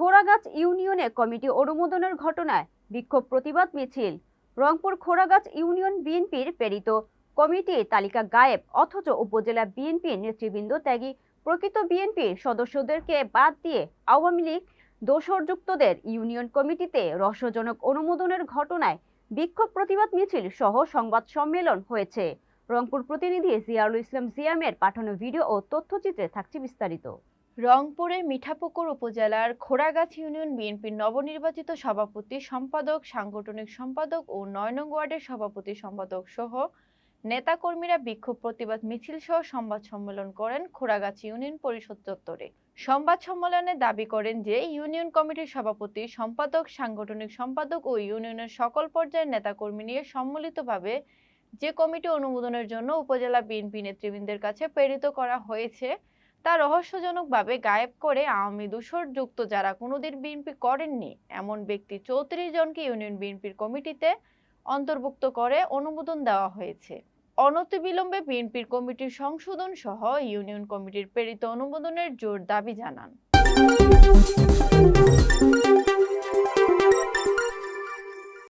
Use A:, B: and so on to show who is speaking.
A: খোরাগাছ ইউনিয়নে কমিটি অনুমোদনের ঘটনায় বিক্ষোভ প্রতিবাদ মিছিল। রংপুর খোরাগাছ ইউনিয়ন বিএনপির প্রেরিত কমিটি তালিকা গায়েব, অথচ উপজেলা বিএনপির নেতৃবৃন্দ ত্যাগী প্রকৃত বিএনপির সদস্যদেরকে বাদ দিয়ে আওয়ামী লীগ দোসরযুক্তদের ইউনিয়ন কমিটিতে রহস্যজনক অনুমোদনের ঘটনায় বিক্ষোভ প্রতিবাদ মিছিল সহ সংবাদ সম্মেলন হয়েছে। রংপুর প্রতিনিধি জিয়াউল ইসলাম জিয়ামের পাঠানো ভিডিও ও তথ্যচিত্রে থাকছে বিস্তারিত।
B: রংপুরের মিঠাপুকুর উপজেলার খোরাগাছ ইউনিয়ন বিএনপির নবনির্বাচিত সভাপতি, সম্পাদক, সাংগঠনিক সম্পাদক ও ৯ নং ওয়ার্ডের সভাপতি সম্পাদক সহ নেতাকর্মীরা বিক্ষোভ প্রতিবাদ মিছিল সহ সংবাদ সম্মেলন করেন খোরাগাছ ইউনিয়ন পরিষদ চত্বরে। সংবাদ সম্মেলনে দাবি করেন যে ইউনিয়ন কমিটির সভাপতি, সম্পাদক, সাংগঠনিক সম্পাদক ও ইউনিয়নের সকল পর্যায়ের নেতাকর্মী নিয়ে সম্মিলিতভাবে যে কমিটি অনুমোদনের জন্য উপজেলা বিএনপি নেতৃবৃন্দের কাছে প্রেরিত করা হয়েছে তা রহস্যজনকভাবে গায়েব করে আওয়ামী দোসরযুক্ত যারা কোনোদিন বিএনপি করেননি এমন ব্যক্তি ৩৪ জনকে ইউনিয়ন বিএনপির কমিটিতে অন্তর্ভুক্ত করে অনুমোদন দেওয়া হয়েছে। অনতিবিলম্বে বিএনপির কমিটির সংশোধন সহ ইউনিয়ন কমিটির প্রেরিত অনুমোদনের জোর দাবি জানান।